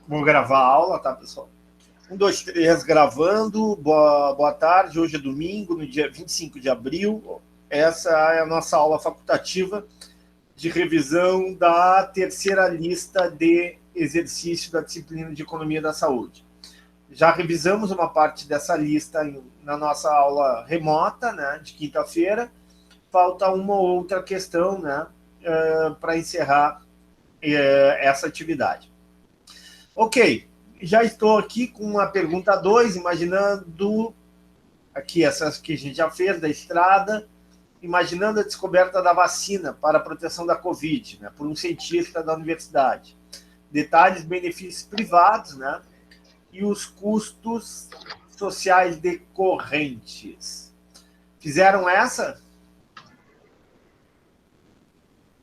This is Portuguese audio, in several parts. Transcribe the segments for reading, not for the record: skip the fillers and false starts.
Vou gravar a aula, tá, pessoal? 1, 2, 3, gravando. Boa tarde. Hoje é domingo, no dia 25 de abril. Essa é a nossa aula facultativa de revisão da terceira lista de exercício da disciplina de Economia da Saúde. Já revisamos uma parte dessa lista na nossa aula remota, né, de quinta-feira. Falta uma ou outra questão, né, para encerrar essa atividade. Ok, já estou aqui com a pergunta 2, imaginando aqui essas que a gente já fez da estrada, imaginando a descoberta da vacina para a proteção da Covid, né, por um cientista da universidade. Detalhes, benefícios privados, né, e os custos sociais decorrentes. Fizeram essa?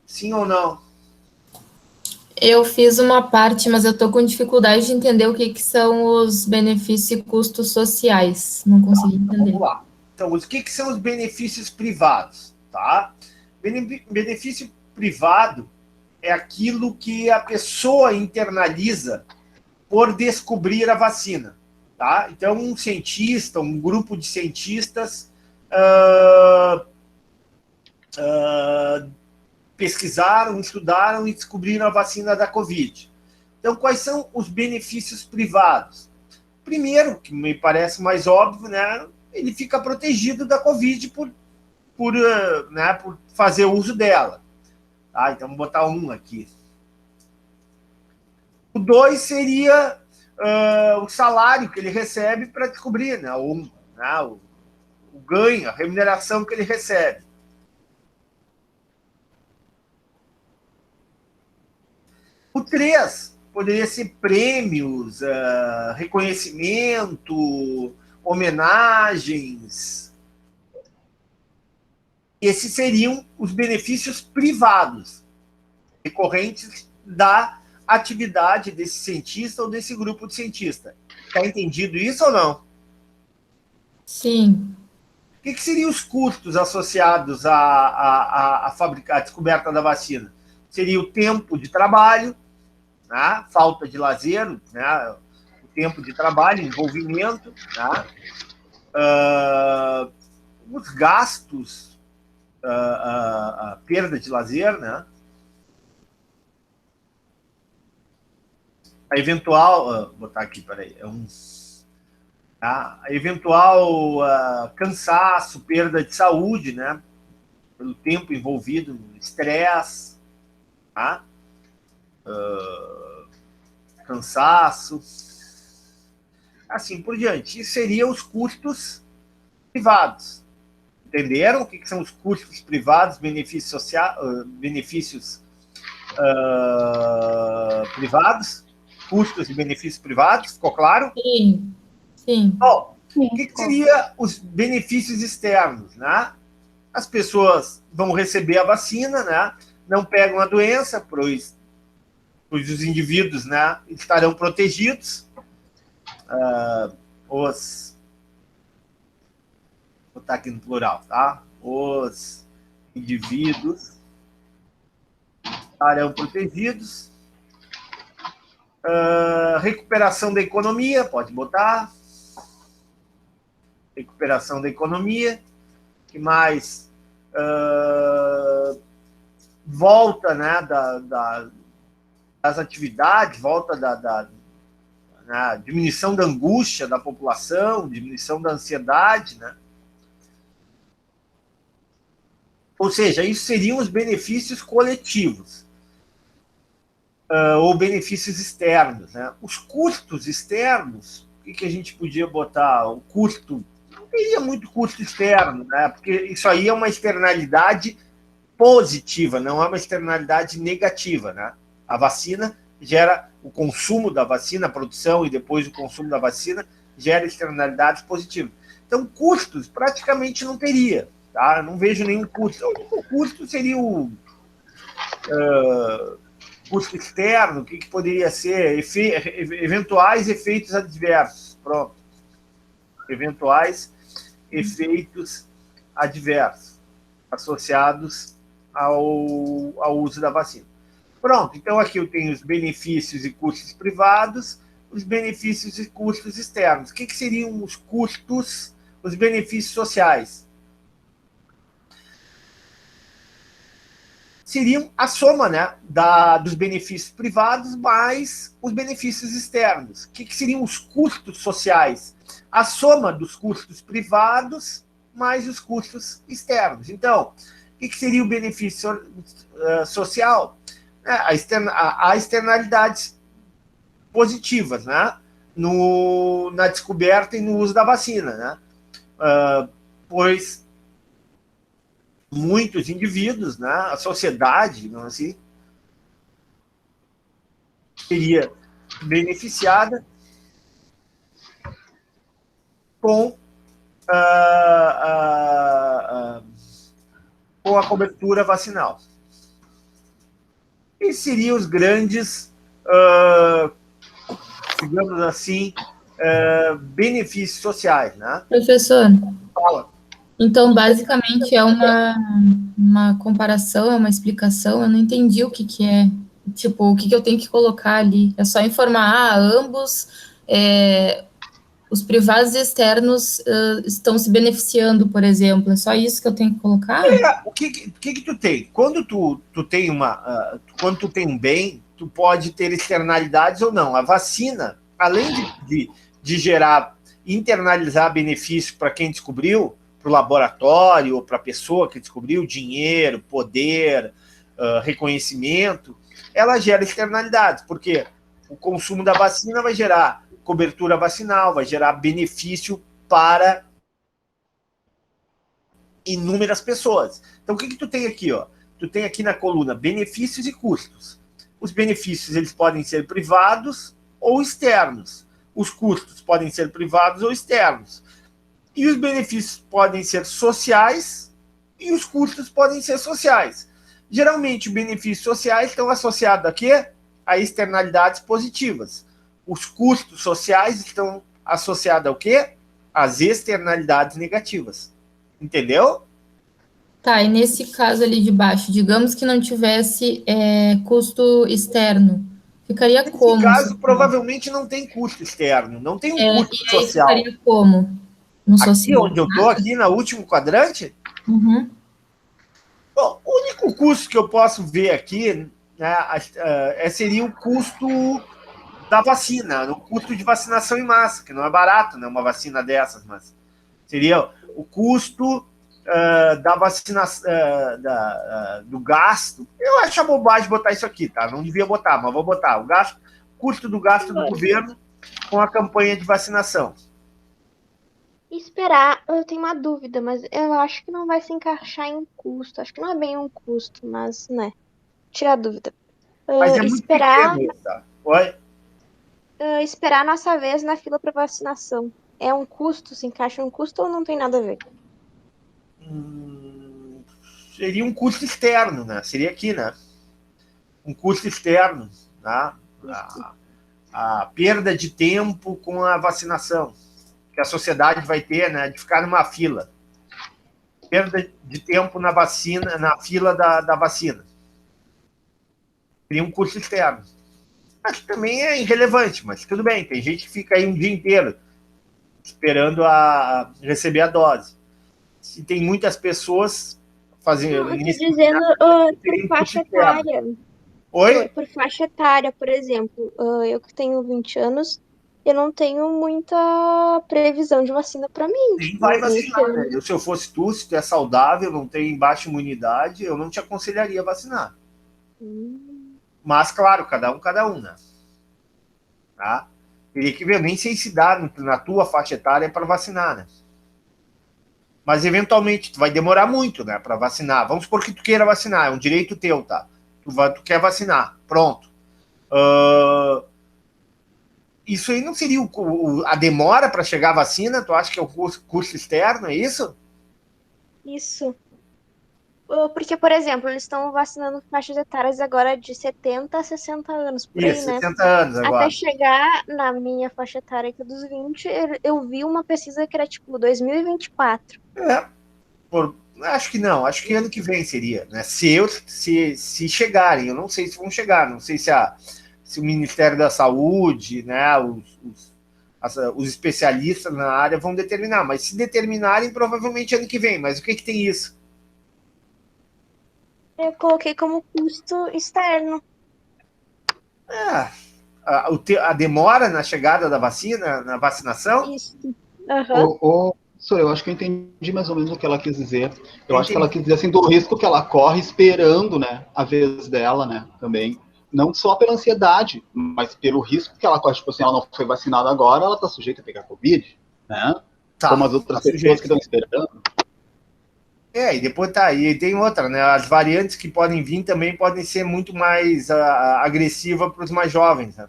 Sim ou não? Eu fiz uma parte, mas eu estou com dificuldade de entender o que são os benefícios e custos sociais. Não consegui entender. Vamos lá. Então, o que são os benefícios privados? Tá? Benefício privado é aquilo que a pessoa internaliza por descobrir a vacina. Tá? Então, um cientista, um grupo de cientistas pesquisaram, estudaram e descobriram a vacina da Covid. Então, quais são os benefícios privados? Primeiro, que me parece mais óbvio, né, ele fica protegido da Covid por fazer uso dela. Tá? Então, vou botar um aqui. O 2 seria o salário que ele recebe para descobrir, né, o ganho, a remuneração que ele recebe. O 3 poderia ser prêmios, reconhecimento, homenagens. Esses seriam os benefícios privados, decorrentes da atividade desse cientista ou desse grupo de cientista. Está entendido isso ou não? Sim. O que seriam os custos associados à descoberta da vacina? Seria o tempo de trabalho, né? Falta de lazer, né? O tempo de trabalho, envolvimento, né? Os gastos, a perda de lazer, né? A eventual, vou botar aqui, peraí, a eventual cansaço, perda de saúde, né? Pelo tempo envolvido no estresse, tá? Cansaço, assim por diante. Isso seriam os custos privados. Entenderam o que são os custos privados, benefícios privados, custos e benefícios privados? Ficou claro? Sim. Sim. Bom, o que seria os benefícios externos, né? As pessoas vão receber a vacina, né? Não pegam a doença, pois os indivíduos, né, estarão protegidos. Vou botar aqui no plural, tá? Os indivíduos estarão protegidos. Recuperação da economia, pode botar. Recuperação da economia. Que mais? Volta, né, das atividades, volta da diminuição da angústia da população, diminuição da ansiedade, né? Ou seja, isso seriam os benefícios coletivos, ou benefícios externos, né? Os custos externos, o que a gente podia botar? O custo, não teria muito custo externo, né? Porque isso aí é uma externalidade positiva, não é uma externalidade negativa, né? A vacina gera o consumo da vacina, a produção e depois o consumo da vacina gera externalidades positivas. Então, custos praticamente não teria, tá? Eu não vejo nenhum custo. O único custo seria o custo externo, o que poderia ser? Eventuais efeitos adversos. Pronto. Eventuais efeitos adversos associados ao uso da vacina. Pronto, então aqui eu tenho os benefícios e custos privados, os benefícios e custos externos. O que seriam os custos, os benefícios sociais? Seriam a soma, né, dos benefícios privados mais os benefícios externos. O que seriam os custos sociais? A soma dos custos privados mais os custos externos. Então, o que seria o benefício social? Há externalidades positivas, né, na descoberta e no uso da vacina, né, pois muitos indivíduos, né, a sociedade, não assim, seria beneficiada com a cobertura vacinal. E seriam os grandes, digamos assim, benefícios sociais, né? Professor, Fala. então, basicamente, é uma comparação, é uma explicação, eu não entendi o que é, tipo, o que eu tenho que colocar ali. É só informar, ambos, os privados e externos estão se beneficiando, por exemplo, é só isso que eu tenho que colocar? O que tu tem? Quando tu tem quando tu tem um bem, tu pode ter externalidades ou não. A vacina, além de gerar, internalizar benefício para quem descobriu, para o laboratório ou para a pessoa que descobriu, dinheiro, poder, reconhecimento, ela gera externalidades, porque o consumo da vacina vai gerar cobertura vacinal, vai gerar benefício para inúmeras pessoas. Então, o que tu tem aqui? Ó? Tu tem aqui na coluna benefícios e custos. Os benefícios eles podem ser privados ou externos. Os custos podem ser privados ou externos. E os benefícios podem ser sociais e os custos podem ser sociais. Geralmente, benefícios sociais estão associados a quê? A externalidades positivas. Os custos sociais estão associados ao quê? Às externalidades negativas. Entendeu? Tá, e nesse caso ali de baixo, digamos que não tivesse custo externo, ficaria como? Nesse caso, provavelmente não tem custo externo, não tem um custo E aí social. ficaria como? No aqui social? onde eu estou, aqui no último quadrante, Uhum. bom, o único custo que eu posso ver aqui, né, seria o custo da vacina, o custo de vacinação em massa, que não é barato, né, uma vacina dessas, mas seria o custo da vacinação, do gasto. Eu acho a bobagem botar isso aqui, tá? Não devia botar, mas vou botar. Custo do gasto do governo com a campanha de vacinação. Esperar, eu tenho uma dúvida, mas eu acho que não vai se encaixar em custo. Acho que não é bem um custo, mas, né? Tirar a dúvida. Mas é muito Esperar, pequeno, tá? Oi? esperar a nossa vez na fila para vacinação. É um custo? Se encaixa em um custo ou não tem nada a ver? Seria um custo externo, né? Seria aqui, né? Um custo externo, tá? A perda de tempo com a vacinação que a sociedade vai ter, né? De ficar numa fila. Perda de tempo na vacina, na fila da vacina. Seria um custo externo. Acho que também é irrelevante, mas tudo bem. Tem gente que fica aí um dia inteiro esperando receber a dose. Se tem muitas pessoas fazendo... Não, eu tô dizendo por faixa etária. Oi? Por faixa etária, por exemplo. Eu que tenho 20 anos, eu não tenho muita previsão de vacina para mim. Nem vai vacinar, né? Se eu fosse tu, se tu é saudável, não tem baixa imunidade, eu não te aconselharia a vacinar. Mas, claro, cada um, né? Tá? Teria que ver, nem sei se dá na tua faixa etária para vacinar, né? Mas, eventualmente, tu vai demorar muito, né, para vacinar. Vamos supor que tu queira vacinar, é um direito teu, tá? Tu quer vacinar, pronto. Isso aí não seria a demora para chegar a vacina? Tu acha que é o custo externo, é isso? Isso. Porque, por exemplo, eles estão vacinando faixas etárias agora de 70 a 60 anos, por Isso, aí, né? 60 anos agora. Até chegar na minha faixa etária, que é dos 20, eu vi uma pesquisa que era, tipo, 2024. Acho que não, acho que ano que vem seria, né? Se chegarem, eu não sei se vão chegar, não sei se o Ministério da Saúde, né, os especialistas na área vão determinar, mas se determinarem, provavelmente ano que vem. Mas o que tem isso? Eu coloquei como custo externo. A demora na chegada da vacina, na vacinação? Isso. Uhum. Eu acho que eu entendi mais ou menos o que ela quis dizer. Eu acho que ela quis dizer assim, do risco que ela corre esperando, né, a vez dela, né, também. Não só pela ansiedade, mas pelo risco que ela corre. Tipo assim, ela não foi vacinada agora, ela está sujeita a pegar Covid, né? Tá, como as outras pessoas que estão esperando. E depois e tem outra, né? As variantes que podem vir também podem ser muito mais agressivas para os mais jovens. Né?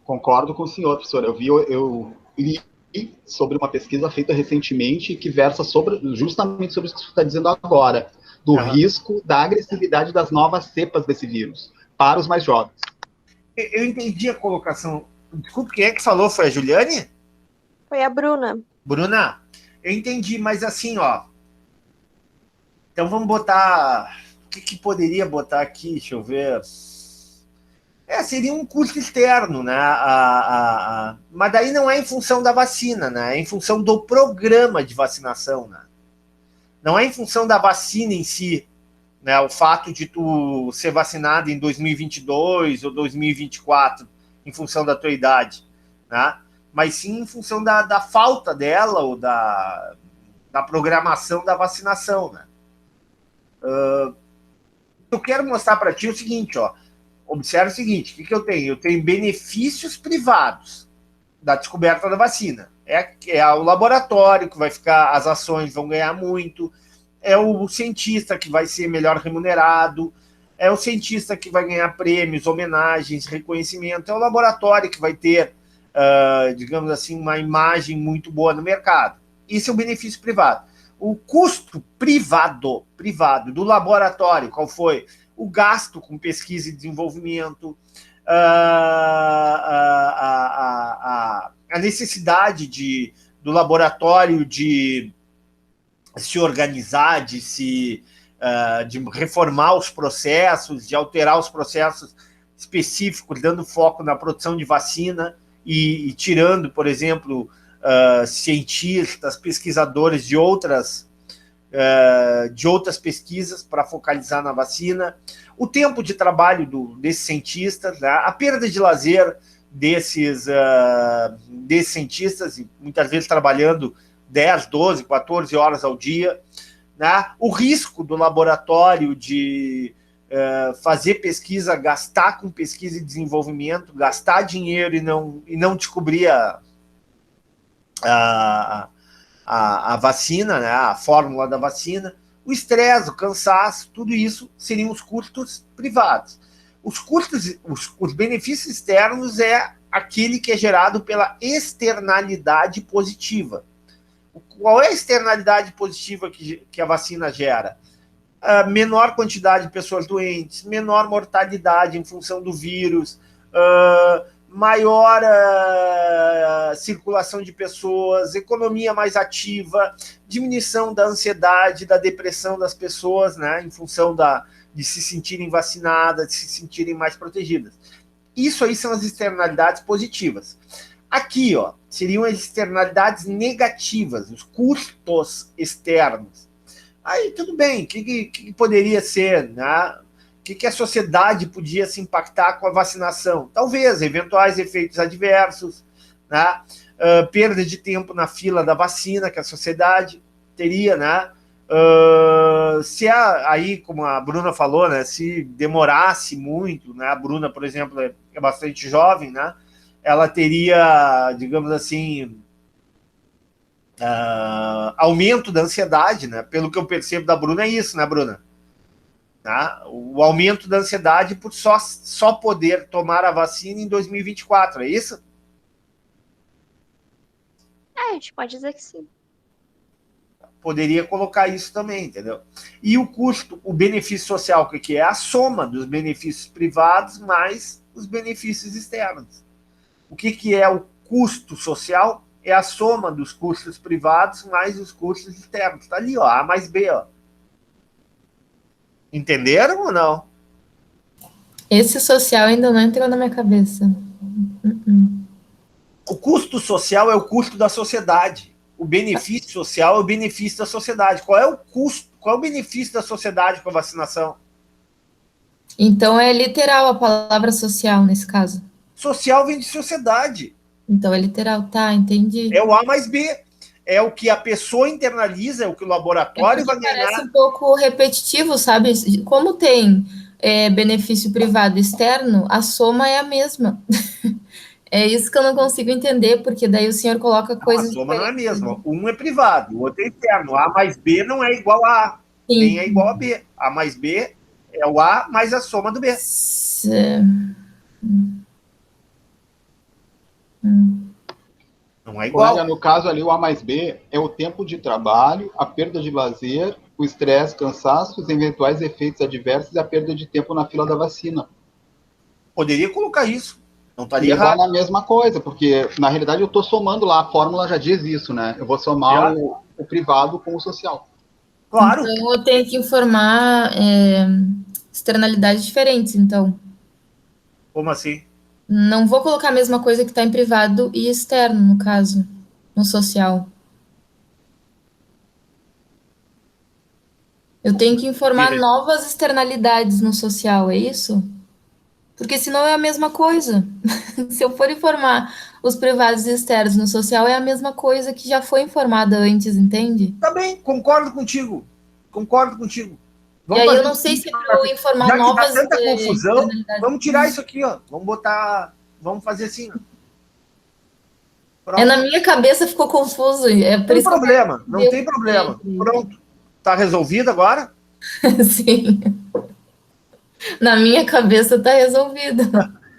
Concordo com o senhor, professor. Eu li sobre uma pesquisa feita recentemente que versa justamente sobre o que você está dizendo agora, do risco da agressividade das novas cepas desse vírus para os mais jovens. Eu entendi a colocação. Desculpe, quem é que falou? Foi a Juliane? Foi a Bruna. Bruna, eu entendi, mas assim, ó. Então vamos botar... O que poderia botar aqui? Deixa eu ver... seria um custo externo, né? Mas daí não é em função da vacina, né? É em função do programa de vacinação, né? Não é em função da vacina em si, né? O fato de tu ser vacinado em 2022 ou 2024, em função da tua idade, né? Mas sim em função da falta dela ou da programação da vacinação, né? Eu quero mostrar para ti o seguinte, ó. Observe o seguinte, o que eu tenho? Eu tenho benefícios privados da descoberta da vacina. É o laboratório que vai ficar, as ações vão ganhar muito, é o cientista que vai ser melhor remunerado, é o cientista que vai ganhar prêmios, homenagens, reconhecimento, é o laboratório que vai ter, digamos assim, uma imagem muito boa no mercado. Isso é o benefício privado. O custo privado do laboratório, qual foi? O gasto com pesquisa e desenvolvimento, a necessidade do laboratório de se organizar, de reformar os processos, de alterar os processos específicos, dando foco na produção de vacina e tirando, por exemplo, cientistas, pesquisadores de outras pesquisas para focalizar na vacina, o tempo de trabalho desses cientistas, né? A perda de lazer desses cientistas, muitas vezes trabalhando 10, 12, 14 horas ao dia, né? O risco do laboratório de fazer pesquisa, gastar com pesquisa e desenvolvimento, gastar dinheiro e não descobrir a vacina, né, a fórmula da vacina, o estresse, o cansaço, tudo isso seriam os custos privados. Os benefícios externos é aquele que é gerado pela externalidade positiva. Qual é a externalidade positiva que a vacina gera? Menor quantidade de pessoas doentes, menor mortalidade em função do vírus, maior circulação de pessoas, economia mais ativa, diminuição da ansiedade, da depressão das pessoas, né, em função de se sentirem vacinadas, de se sentirem mais protegidas. Isso aí são as externalidades positivas. Aqui, ó, seriam as externalidades negativas, os custos externos. Aí, tudo bem, o que poderia ser, né? O que a sociedade podia se impactar com a vacinação? Talvez, eventuais efeitos adversos, né? Perda de tempo na fila da vacina que a sociedade teria, né? Se aí, como a Bruna falou, né? Se demorasse muito, né? A Bruna, por exemplo, é bastante jovem, né? Ela teria, digamos assim, aumento da ansiedade, né? Pelo que eu percebo da Bruna é isso, né, Bruna? Tá? O aumento da ansiedade por só poder tomar a vacina em 2024, é isso? A gente pode dizer que sim. Poderia colocar isso também, entendeu? E o custo, o benefício social, o que é? A soma dos benefícios privados mais os benefícios externos. O que é o custo social? é a soma dos custos privados mais os custos externos. Está ali, ó, A mais B. Ó. Entenderam ou não? Esse social ainda não entrou na minha cabeça. O custo social é o custo da sociedade. O benefício social é o benefício da sociedade. Qual é o custo, qual é o benefício da sociedade com a vacinação? Então é literal a palavra social nesse caso. Social vem de sociedade. Então é literal, tá, entendi. É o A mais B. É o que a pessoa internaliza, é o que o laboratório vai ganhar. Parece um pouco repetitivo, sabe? Como tem benefício privado externo, a soma é a mesma. É isso que eu não consigo entender, porque daí o senhor coloca coisas A soma não é a diferentes. mesma. Um é privado, o outro é externo. A mais B não é igual a A, nem é igual a B. A mais B é o A mais a soma do B. Não é igual. Colega, no caso ali, o A mais B é o tempo de trabalho, a perda de lazer, o estresse, cansaço, os eventuais efeitos adversos e a perda de tempo na fila da vacina. Poderia colocar isso. Não estaria E errado. na mesma coisa, porque na realidade eu estou somando lá, a fórmula já diz isso, né? Eu vou somar o privado com o social. Claro. Então eu tenho que informar externalidades diferentes, então. Como assim? Não vou colocar a mesma coisa que está em privado e externo, no caso, no social. Eu tenho que informar novas externalidades no social, é isso? Porque senão é a mesma coisa. Se eu for informar os privados e externos no social, é a mesma coisa que já foi informada antes, entende? Tá bem, concordo contigo. Concordo contigo. Vamos e aí eu não sei se é para eu informar já novas... que dá tanta confusão, vamos tirar isso aqui, ó. Vamos botar... Vamos fazer assim, ó. Na minha cabeça ficou confuso. Não tem problema, não tem problema. Pronto. Tá resolvido agora? Sim. Na minha cabeça tá resolvido.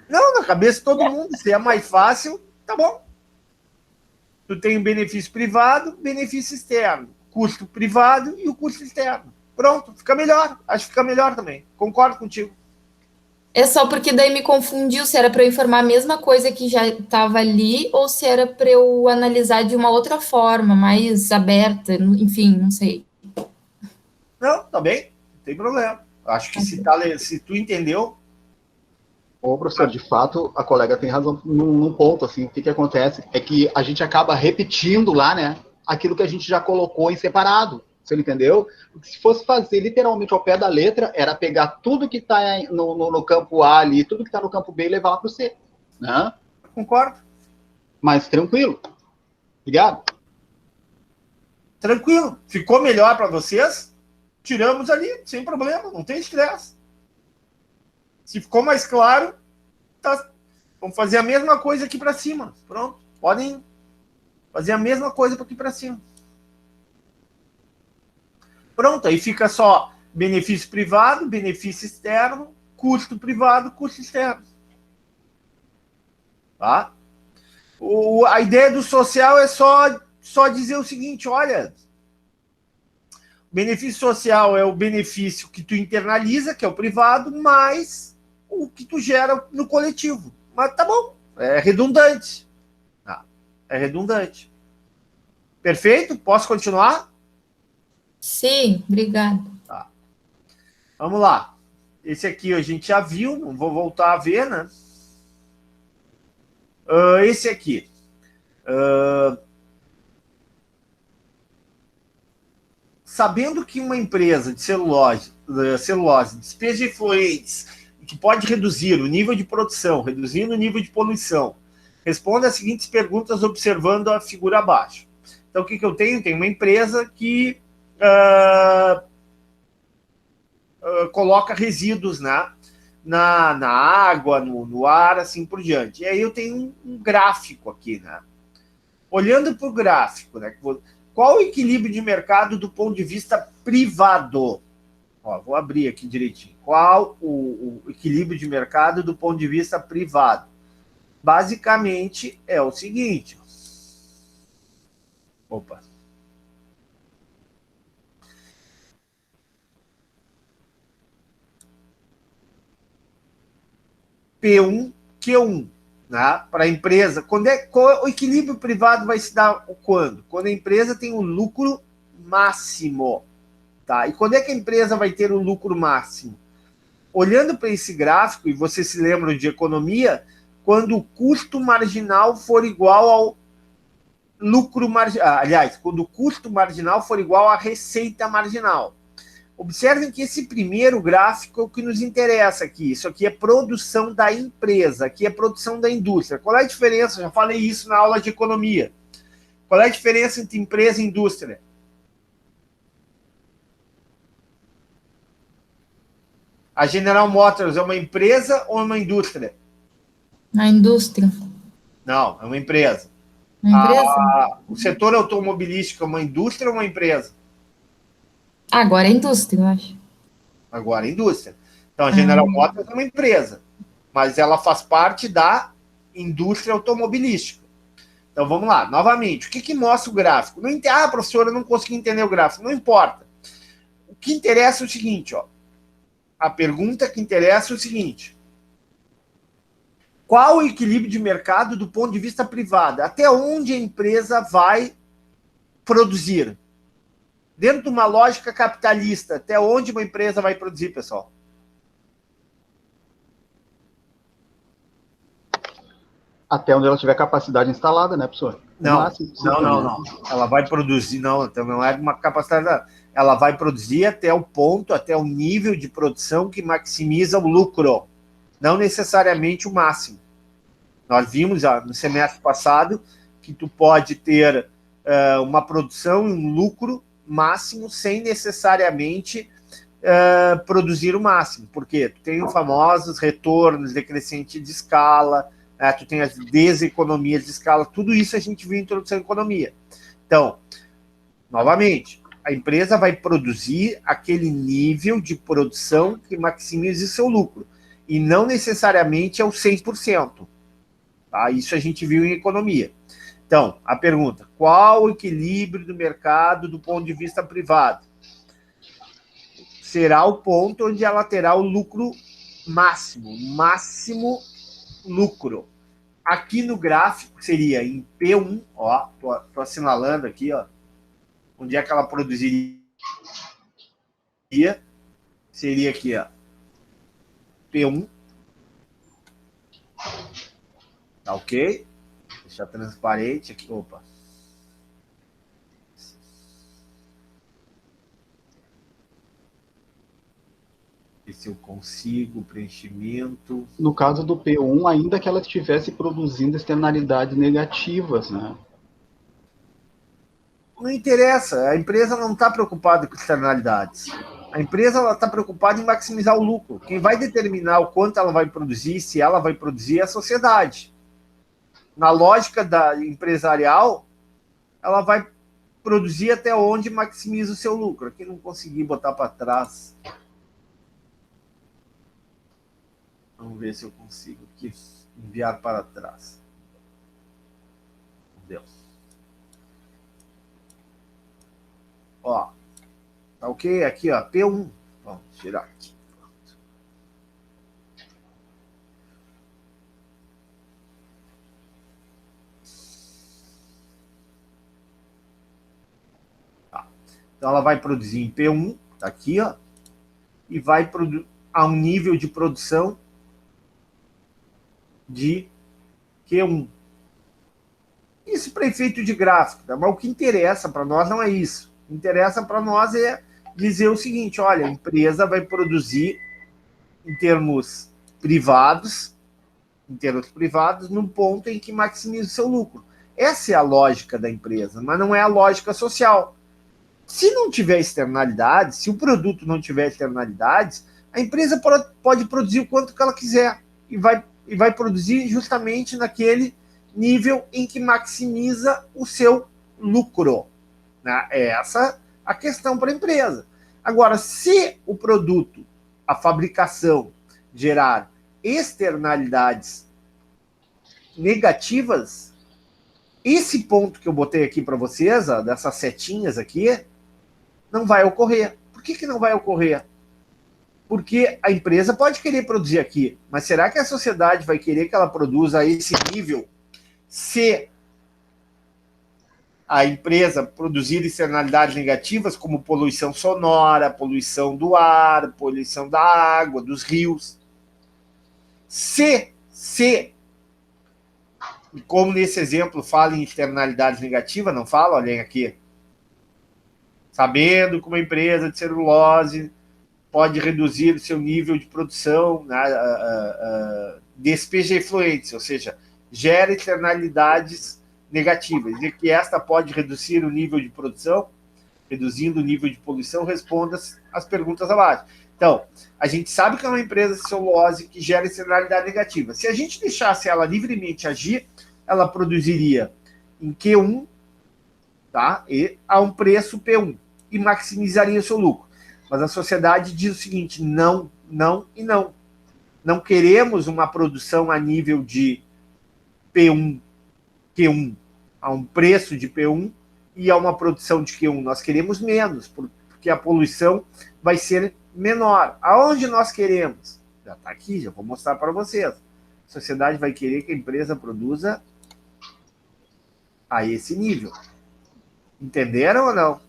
Não, na cabeça de todo mundo. Se é mais fácil, tá bom. Tu tem o benefício privado, benefício externo. Custo privado e o custo externo. Pronto, fica melhor. Acho que fica melhor também. Concordo contigo. É só porque daí me confundiu se era para eu informar a mesma coisa que já estava ali ou se era para eu analisar de uma outra forma, mais aberta, enfim, não sei. Não, tá bem, não tem problema. Acho que se tu entendeu... Ô, professor, de fato, a colega tem razão num ponto, assim, o que acontece é que a gente acaba repetindo lá, né, aquilo que a gente já colocou em separado, você entendeu? Porque se fosse fazer literalmente ao pé da letra, era pegar tudo que está no campo A ali, tudo que está no campo B e levar lá para o C, né? Concordo. Mas tranquilo. Obrigado. Tranquilo. Ficou melhor para vocês? Tiramos ali, sem problema, não tem estresse. Se ficou mais claro, tá. Vamos fazer a mesma coisa aqui para cima. Pronto. Podem fazer a mesma coisa aqui para cima. Pronto, aí fica só benefício privado, benefício externo, custo privado, custo externo. Tá? A ideia do social é só dizer o seguinte, olha, benefício social é o benefício que tu internaliza, que é o privado, mais o que tu gera no coletivo. Mas tá bom, é redundante. Tá? É redundante. Perfeito? Posso continuar? Sim, obrigada. Tá. Vamos lá. Esse aqui a gente já viu, não vou voltar a ver, né? Esse aqui. Sabendo que uma empresa de celulose despeja efluentes que pode reduzir o nível de produção, reduzindo o nível de poluição, responda as seguintes perguntas observando a figura abaixo. Então, o que eu tenho? Tenho uma empresa que coloca resíduos na água, no ar, assim por diante. E aí eu tenho um gráfico aqui, né? Olhando para o gráfico, né? Qual o equilíbrio de mercado do ponto de vista privado? Ó, vou abrir aqui direitinho. Qual o equilíbrio de mercado do ponto de vista privado? Basicamente é o seguinte. Opa. P1, Q1. né, para a empresa. O equilíbrio privado vai se dar quando? Quando a empresa tem um lucro máximo. Tá? E quando é que a empresa vai ter o lucro máximo? Olhando para esse gráfico, e vocês se lembram de economia, quando o custo marginal for igual ao lucro marginal. Aliás, quando o custo marginal for igual à receita marginal. Observem que esse primeiro gráfico é o que nos interessa aqui. Isso aqui é produção da empresa, aqui é produção da indústria. Qual é a diferença? Já falei isso na aula de economia. Qual é a diferença entre empresa e indústria? A General Motors é uma empresa ou uma indústria? Na indústria. Não, é uma empresa. Na empresa? O setor automobilístico é uma indústria ou uma empresa? Agora é indústria, eu acho. Agora é indústria. Então, a General Motors é uma empresa, mas ela faz parte da indústria automobilística. Então, vamos lá, novamente. O que mostra o gráfico? Professor, eu não consegui entender o gráfico. Não importa. O que interessa é o seguinte, ó. A pergunta que interessa é o seguinte: qual o equilíbrio de mercado do ponto de vista privado? Até onde a empresa vai produzir? Dentro de uma lógica capitalista, até onde uma empresa vai produzir, pessoal? Até onde ela tiver capacidade instalada, né, professor? Não. Ela vai produzir, não é uma capacidade. Ela vai produzir até o ponto, até o nível de produção que maximiza o lucro, não necessariamente o máximo. Nós vimos já no semestre passado que tu pode ter uma produção e um lucro máximo sem necessariamente produzir o máximo. Por quê? Tu tem os famosos retornos decrescente de escala, tu tem as deseconomias de escala, tudo isso a gente viu em introdução à economia. Então, novamente, a empresa vai produzir aquele nível de produção que maximize seu lucro, e não necessariamente é o 100%. Tá? Isso a gente viu em economia. Então, a pergunta: qual o equilíbrio do mercado do ponto de vista privado? Será o ponto onde ela terá o lucro máximo lucro. Aqui no gráfico seria em P1, ó, tô assinalando aqui, ó, onde é que ela produziria, seria aqui, ó, P1, tá ok? Deixar transparente aqui, opa. Ver se eu consigo o preenchimento. No caso do P1, ainda que ela estivesse produzindo externalidades negativas, né? Não interessa, a empresa não está preocupada com externalidades. A empresa está preocupada em maximizar o lucro. Quem vai determinar o quanto ela vai produzir, se ela vai produzir, é a sociedade. Na lógica da empresarial, ela vai produzir até onde maximiza o seu lucro. Aqui não consegui botar para trás. Vamos ver se eu consigo aqui enviar para trás. Deu. Ó, tá ok? Aqui, ó, P1. Vamos tirar aqui. Tá. Então, ela vai produzir em P1, tá aqui, ó, e vai a um nível de produção de Q1. Isso para efeito de gráfico, tá? Mas o que interessa para nós não é isso. O que interessa para nós é dizer o seguinte: olha, a empresa vai produzir em termos privados, num ponto em que maximiza o seu lucro. Essa é a lógica da empresa, mas não é a lógica social. Se não tiver externalidades, se o produto não tiver externalidades, a empresa pode produzir o quanto que ela quiser e vai produzir justamente naquele nível em que maximiza o seu lucro. Né? É essa a questão para a empresa. Agora, se o produto, a fabricação, gerar externalidades negativas, esse ponto que eu botei aqui para vocês, ó, dessas setinhas aqui, não vai ocorrer. Por que não vai ocorrer? Porque a empresa pode querer produzir aqui, mas será que a sociedade vai querer que ela produza a esse nível se a empresa produzir externalidades negativas como poluição sonora, poluição do ar, poluição da água, dos rios? Se, e como nesse exemplo fala em externalidades negativas, não fala, olhem aqui, sabendo que uma empresa de celulose pode reduzir o seu nível de produção, né, despeja efluentes, ou seja, gera externalidades negativas, e que esta pode reduzir o nível de produção, reduzindo o nível de poluição, responda as perguntas abaixo. Então, a gente sabe que é uma empresa de celulose que gera externalidade negativa. Se a gente deixasse ela livremente agir, ela produziria em Q1, tá? E a um preço P1, e maximizaria o seu lucro. Mas a sociedade diz o seguinte, não, não e não. Não queremos uma produção a nível de P1, Q1, a um preço de P1 e a uma produção de Q1. Nós queremos menos, porque a poluição vai ser menor. Aonde nós queremos? Já está aqui, já vou mostrar para vocês. A sociedade vai querer que a empresa produza a esse nível. Entenderam ou não?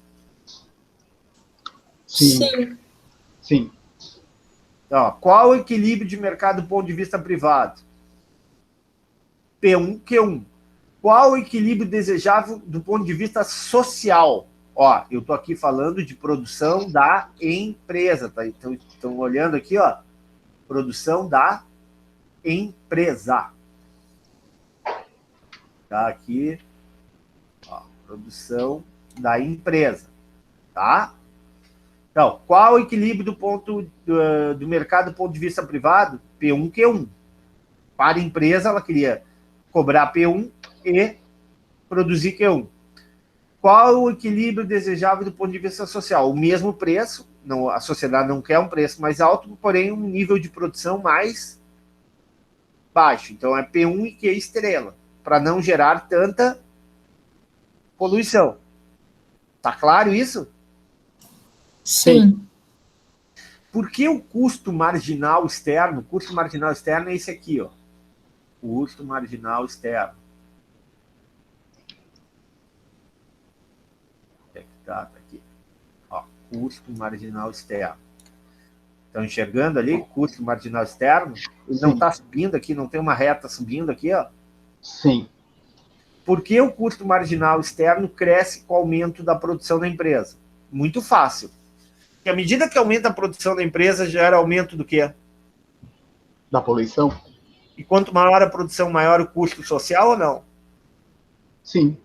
Sim. Sim. Então, qual o equilíbrio de mercado do ponto de vista privado? P1, Q1. Qual o equilíbrio desejável do ponto de vista social? Ó, eu estou aqui falando de produção da empresa, tá? Então, estão olhando aqui, ó, produção da empresa. Tá aqui, ó, produção da empresa, tá? Então, qual o equilíbrio do ponto do mercado do ponto de vista privado? P1, Q1. Para a empresa, ela queria cobrar P1 e produzir Q1. Qual o equilíbrio desejável do ponto de vista social? O mesmo preço, não, a sociedade não quer um preço mais alto, porém um nível de produção mais baixo. Então é P1 e Q estrela, para não gerar tanta poluição. Tá claro isso? Sim. Por que o custo marginal externo? O custo marginal externo é esse aqui, ó. Custo marginal externo. Tá aqui. Ó, custo marginal externo. Estão enxergando ali? Custo marginal externo? Ele não está subindo aqui, não tem uma reta subindo aqui, ó? Sim. Por que o custo marginal externo cresce com o aumento da produção da empresa? Muito fácil. Porque à medida que aumenta a produção da empresa, gera aumento do quê? Da poluição? E quanto maior a produção, maior o custo social ou não? Sim.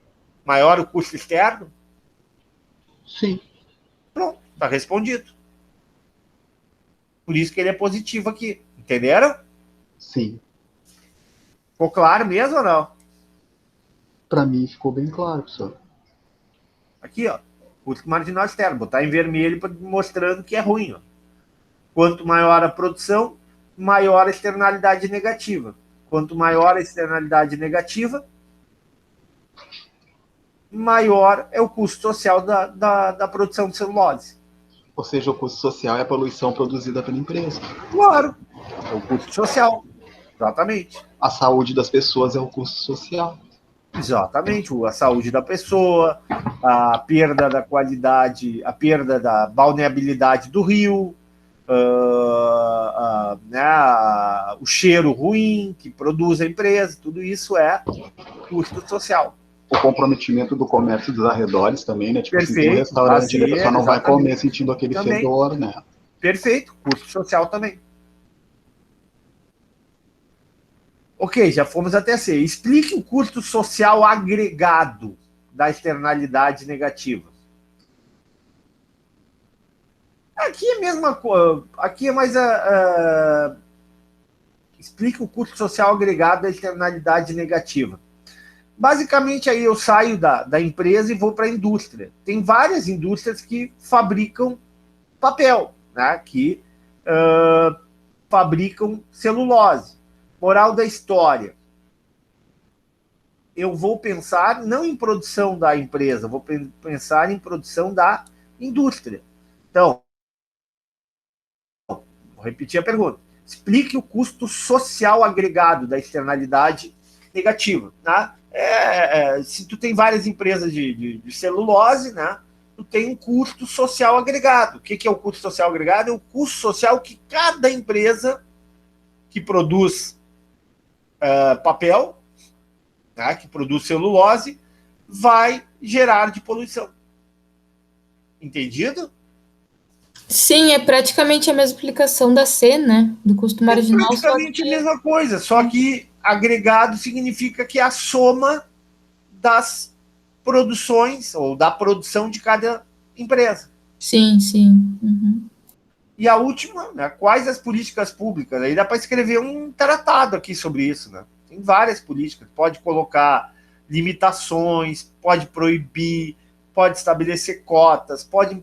Maior o custo externo? Sim. Pronto, está respondido. Por isso que ele é positivo aqui. Entenderam? Sim. Ficou claro mesmo ou não? Para mim ficou bem claro, professor. Aqui, ó. Custo marginal externo. Botar em vermelho mostrando que é ruim, ó. Quanto maior a produção, maior a externalidade negativa. Quanto maior a externalidade negativa, maior é o custo social da produção de celulose. Ou seja, o custo social é a poluição produzida pela empresa. Claro, é o custo social. Exatamente. A saúde das pessoas é o custo social. Exatamente. A saúde da pessoa, a perda da qualidade, a perda da balneabilidade do rio, o cheiro ruim que produz a empresa, tudo isso é custo social. O comprometimento do comércio dos arredores também, né? Tipo, Perfeito, assim, um restaurante, a pessoa não vai comer exatamente. sentindo aquele Também. fedor, né? Perfeito, custo social também. Ok, já fomos até C. Explique o custo social agregado da externalidade negativa. Aqui é a mesma coisa. Aqui é mais explique o custo social agregado da externalidade negativa. Basicamente, aí eu saio da empresa e vou para a indústria. Tem várias indústrias que fabricam papel, né? Que fabricam celulose. Moral da história. Eu vou pensar não em produção da empresa, vou pensar em produção da indústria. Então, repetir a pergunta. Explique o custo social agregado da externalidade negativa. Né? Se tu tem várias empresas de celulose, né, tu tem um custo social agregado. O que é o custo social agregado? É o custo social que cada empresa que produz papel, né, que produz celulose, vai gerar de poluição. Entendido? Sim, é praticamente a mesma explicação da C, né? Do custo marginal. É praticamente a mesma coisa, só que agregado significa que é a soma das produções ou da produção de cada empresa. Sim, sim. Uhum. E a última, né, quais as políticas públicas? Aí dá para escrever um tratado aqui sobre isso, né? Tem várias políticas, pode colocar limitações, pode proibir, pode estabelecer cotas, pode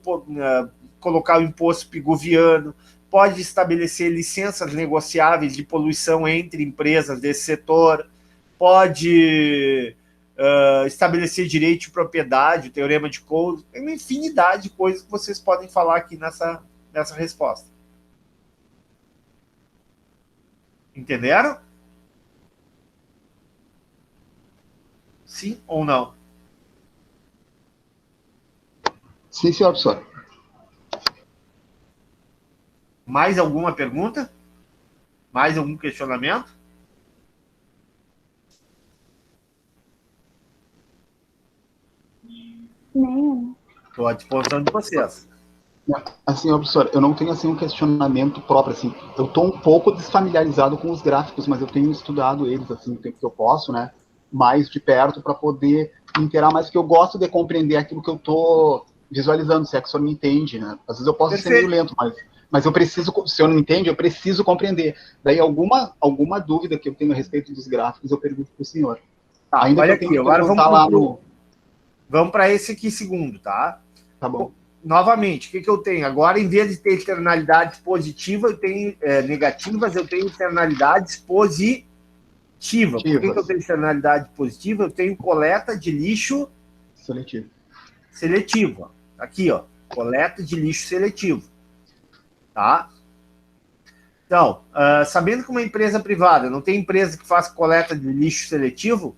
colocar o imposto pigoviano, pode estabelecer licenças negociáveis de poluição entre empresas desse setor, pode estabelecer direito de propriedade, o teorema de Coase, tem uma infinidade de coisas que vocês podem falar aqui nessa resposta. Entenderam? Sim ou não? Sim, senhor professor. Mais alguma pergunta? Mais algum questionamento? Nenhum. Estou à disposição de vocês. Assim, professor, eu não tenho assim um questionamento próprio, assim. Eu estou um pouco desfamiliarizado com os gráficos, mas eu tenho estudado eles assim o tempo que eu posso, né? Mais de perto para poder me inteirar mais, porque eu gosto de compreender aquilo que eu estou visualizando, se é que o senhor me entende, né? Às vezes eu posso ser meio lento, mas eu preciso, se o senhor não entende, eu preciso compreender. Daí alguma dúvida que eu tenho a respeito dos gráficos, eu pergunto para o senhor. Tá, ainda olha que eu aqui, tenha que agora vamos para esse aqui segundo, tá? Tá bom. Novamente, o que eu tenho? Agora, em vez de ter externalidades positivas, eu tenho negativas, eu tenho externalidades positivas. Por que eu tenho externalidade positiva? Eu tenho coleta de lixo seletiva. Aqui, ó, coleta de lixo seletivo. Tá? Então, sabendo que uma empresa privada não tem empresa que faz coleta de lixo seletivo,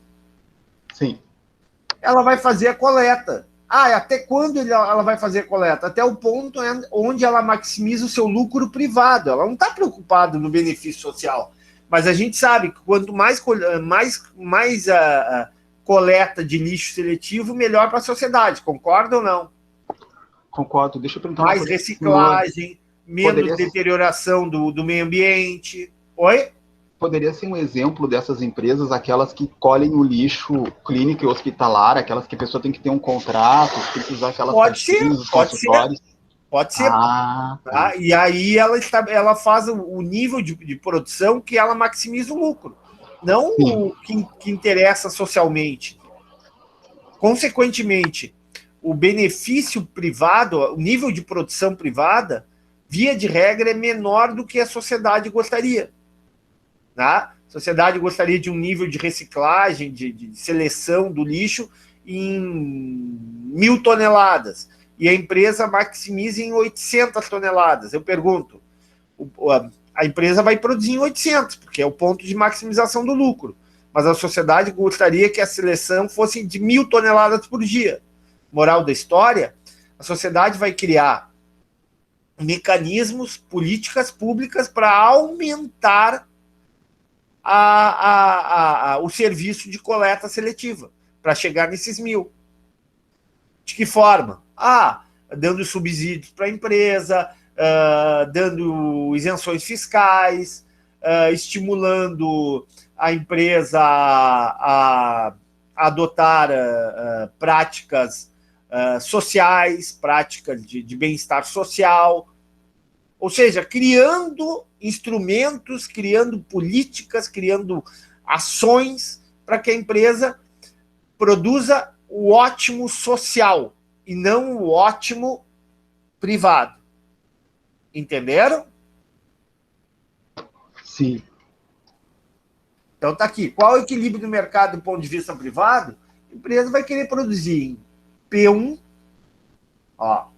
sim, ela vai fazer a coleta. Até quando ela vai fazer a coleta? Até o ponto onde ela maximiza o seu lucro privado. Ela não está preocupada no benefício social. Mas a gente sabe que quanto mais coleta de lixo seletivo, melhor para a sociedade. Concorda ou não? Concordo. Deixa eu perguntar mais reciclagem, menos deterioração do meio ambiente. Oi? Poderia ser um exemplo dessas empresas, aquelas que colhem o lixo clínico e hospitalar, aquelas que a pessoa tem que ter um contrato, tem que usar aquelas caixinhas dos consultórios. Pode ser. Tá? E aí ela faz o nível de produção que ela maximiza o lucro. Não o que interessa socialmente. Consequentemente, o benefício privado, o nível de produção privada, via de regra, é menor do que a sociedade gostaria. Tá? A sociedade gostaria de um nível de reciclagem, de seleção do lixo em 1.000 toneladas. E a empresa maximiza em 800 toneladas. Eu pergunto, a empresa vai produzir em 800, porque é o ponto de maximização do lucro. Mas a sociedade gostaria que a seleção fosse de 1.000 toneladas por dia. Moral da história, a sociedade vai criar mecanismos, políticas públicas para aumentar o serviço de coleta seletiva, para chegar nesses 1.000. De que forma? Dando subsídios para a empresa, dando isenções fiscais, estimulando a empresa a adotar práticas sociais, práticas de bem-estar social, ou seja, criando instrumentos, criando políticas, criando ações para que a empresa produza o ótimo social e não o ótimo privado. Entenderam? Sim. Então tá aqui. Qual é o equilíbrio do mercado do ponto de vista privado? A empresa vai querer produzir em P1,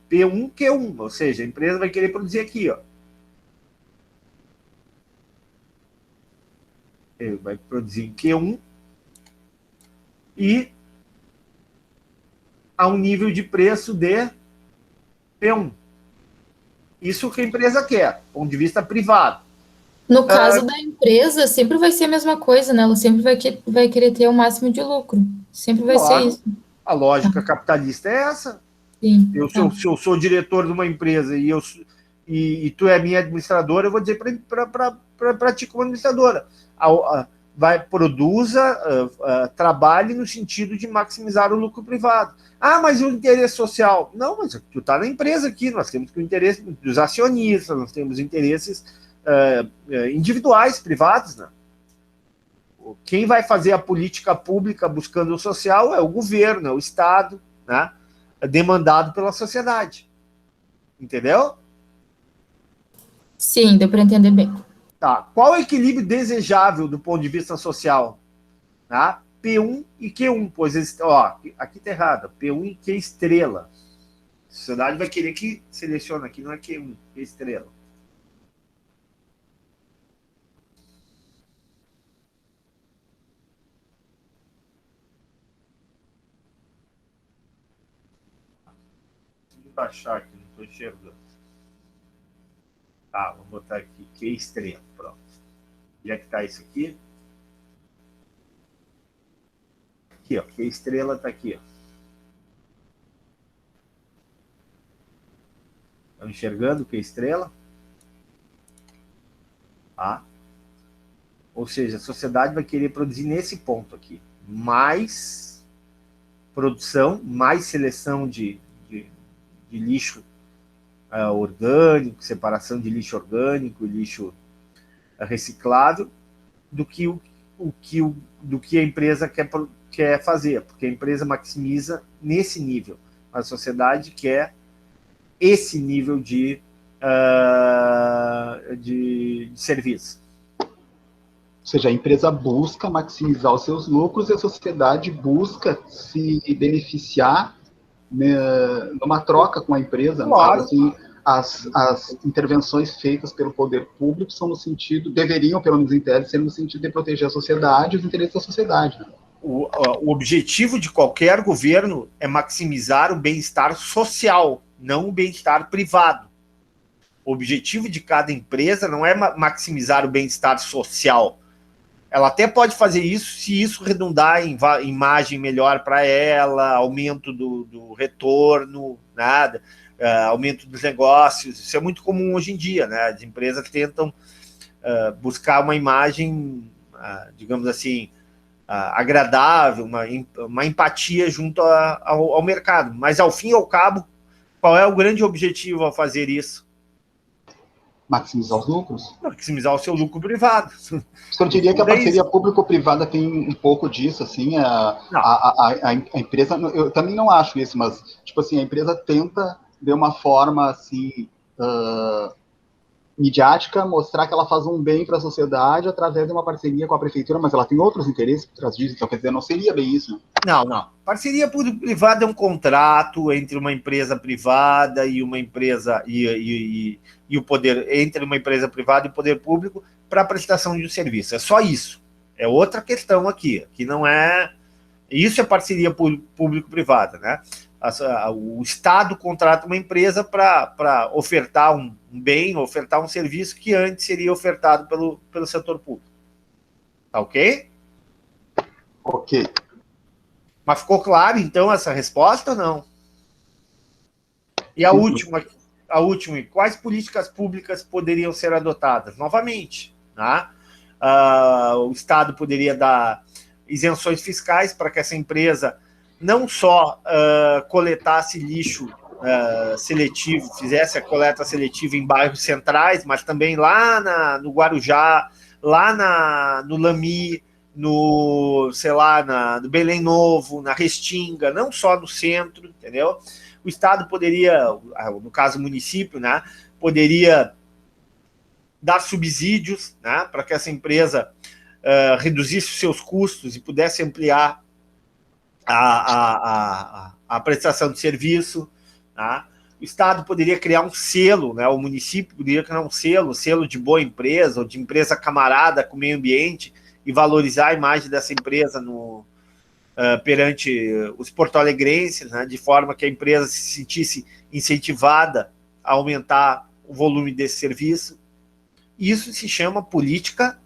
P1, Q1, ou seja, a empresa vai querer produzir aqui, Ele vai produzir em Q1 e a um nível de preço de P1. Isso que a empresa quer, do ponto de vista privado. No caso da empresa, sempre vai ser a mesma coisa, né? Ela sempre vai querer ter o máximo de lucro. Sempre vai ser isso. A lógica capitalista é essa. Sim, Se eu sou diretor de uma empresa e tu é minha administradora, eu vou dizer para ti como administradora. Produza, trabalhe no sentido de maximizar o lucro privado. Ah, mas o interesse social? Não, mas tu está na empresa aqui, nós temos o interesse dos acionistas, nós temos interesses individuais, privados, né? Quem vai fazer a política pública buscando o social é o governo, é o Estado, né? Demandado pela sociedade. Entendeu? Sim, deu para entender bem. Tá. Qual é o equilíbrio desejável do ponto de vista social? Tá? P1 e Q1, pois aqui está errado, P1 e Q estrela. A sociedade vai querer que selecione aqui, não é Q1, Q estrela. Vou baixar aqui, não estou enxergando. Tá, vou botar aqui Q estrela, pronto. Onde é que está isso aqui? Aqui, ó, Q estrela está aqui, ó. Estão enxergando Q estrela? Tá? Ou seja, a sociedade vai querer produzir nesse ponto aqui. Mais produção, mais seleção de lixo orgânico, separação de lixo orgânico, lixo reciclável, do que a empresa quer fazer, porque a empresa maximiza nesse nível. A sociedade quer esse nível de serviço. Ou seja, a empresa busca maximizar os seus lucros e a sociedade busca se beneficiar, né, numa troca com a empresa. Claro. Assim, as intervenções feitas pelo poder público são no sentido, deveriam, pelo menos em tese, ser no sentido de proteger a sociedade e os interesses da sociedade. Né? O objetivo de qualquer governo é maximizar o bem-estar social, não o bem-estar privado. O objetivo de cada empresa não é maximizar o bem-estar social. Ela até pode fazer isso se isso redundar em imagem melhor para ela, aumento do retorno, nada, aumento dos negócios. Isso é muito comum hoje em dia, né? As empresas tentam buscar uma imagem, digamos assim, agradável, uma empatia junto ao mercado. Mas, ao fim e ao cabo, qual é o grande objetivo ao fazer isso? Maximizar os lucros? Maximizar o seu lucro privado. Eu diria que a parceria público-privada tem um pouco disso, assim, a empresa, eu também não acho isso, mas, tipo assim, a empresa tenta, de uma forma, assim, midiática, mostrar que ela faz um bem para a sociedade através de uma parceria com a prefeitura, mas ela tem outros interesses por trás disso, então, quer dizer, não seria bem isso. Não. Parceria público-privada é um contrato entre uma empresa privada e uma empresa e o poder, entre uma empresa privada e o poder público para a prestação de um serviço. É só isso. É outra questão aqui, que não é... Isso é parceria público-privada, né? O Estado contrata uma empresa para ofertar um bem, ofertar um serviço que antes seria ofertado pelo setor público. Tá ok? Ok. Mas ficou claro, então, essa resposta ou não? E a última, quais políticas públicas poderiam ser adotadas? Novamente, né? O Estado poderia dar isenções fiscais para que essa empresa não só coletasse lixo seletivo, fizesse a coleta seletiva em bairros centrais, mas também lá no Guarujá, lá no Lami, no Belém Novo, na Restinga, não só no centro, entendeu? O Estado poderia, no caso o município, né, poderia dar subsídios, né, para que essa empresa reduzisse os seus custos e pudesse ampliar a prestação de serviço. Tá? O Estado poderia criar um selo, né, o município poderia criar um selo de boa empresa, ou de empresa camarada com o meio ambiente, e valorizar a imagem dessa empresa perante os porto-alegrenses, né, de forma que a empresa se sentisse incentivada a aumentar o volume desse serviço. Isso se chama política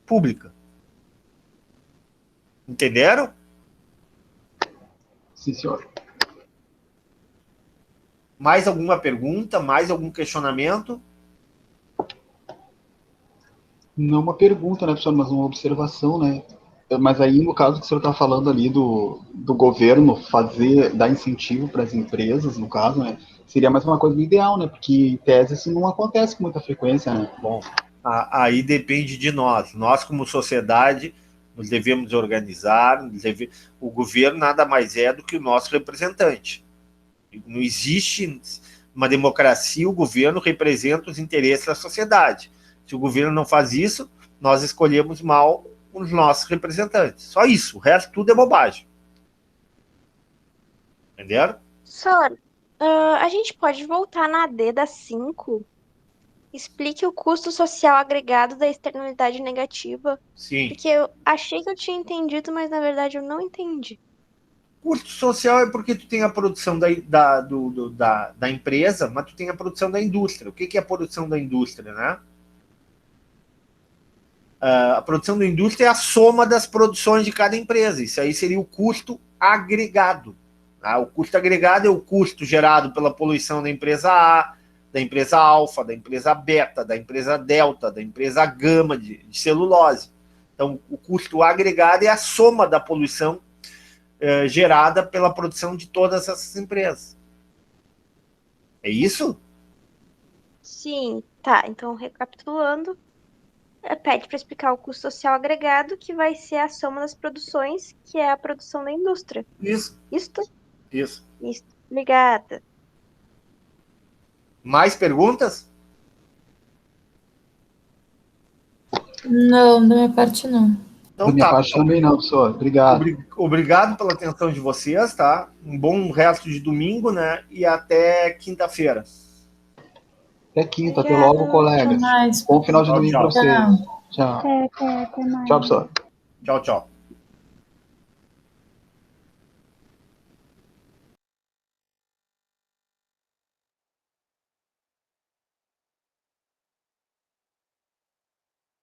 pública. Entenderam? Sim, senhor. Mais alguma pergunta? Mais algum questionamento? Não uma pergunta, né, professor, mas uma observação, né? Mas aí, no caso que o senhor está falando ali do governo dar incentivo para as empresas, no caso, né? Seria mais uma coisa ideal, né? Porque, em tese, isso não acontece com muita frequência, né? Bom, aí depende de nós. Nós, como sociedade, nos devemos organizar. O governo nada mais é do que o nosso representante. Não existe uma democracia, o governo representa os interesses da sociedade. Se o governo não faz isso, nós escolhemos mal os nossos representantes. Só isso. O resto tudo é bobagem. Entenderam? Sor, a gente pode voltar na AD da 5? Explique o custo social agregado da externalidade negativa. Sim. Porque eu achei que eu tinha entendido, mas na verdade eu não entendi. Custo social é porque tu tem a produção da empresa, mas tu tem a produção da indústria. O que é a produção da indústria, né? A produção da indústria é a soma das produções de cada empresa. Isso aí seria o custo agregado. Tá? O custo agregado é o custo gerado pela poluição da empresa A, da empresa alfa, da empresa beta, da empresa delta, da empresa gama de celulose. Então, o custo agregado é a soma da poluição gerada pela produção de todas essas empresas. É isso? Sim, tá. Então, recapitulando, pede para explicar o custo social agregado, que vai ser a soma das produções, que é a produção da indústria. Isso. Isto? Isso. Obrigada. Mais perguntas? Não, da minha parte não. Então, da minha tá, parte também não, professor. Obrigado. Obrigado pela atenção de vocês, tá? Um bom resto de domingo, né? E até quinta-feira. Até quinta, até Obrigada. logo, colegas. Até mais. Bom final de domingo para vocês. Tchau. Tchau. Até mais. Tchau, professor. Tchau, tchau.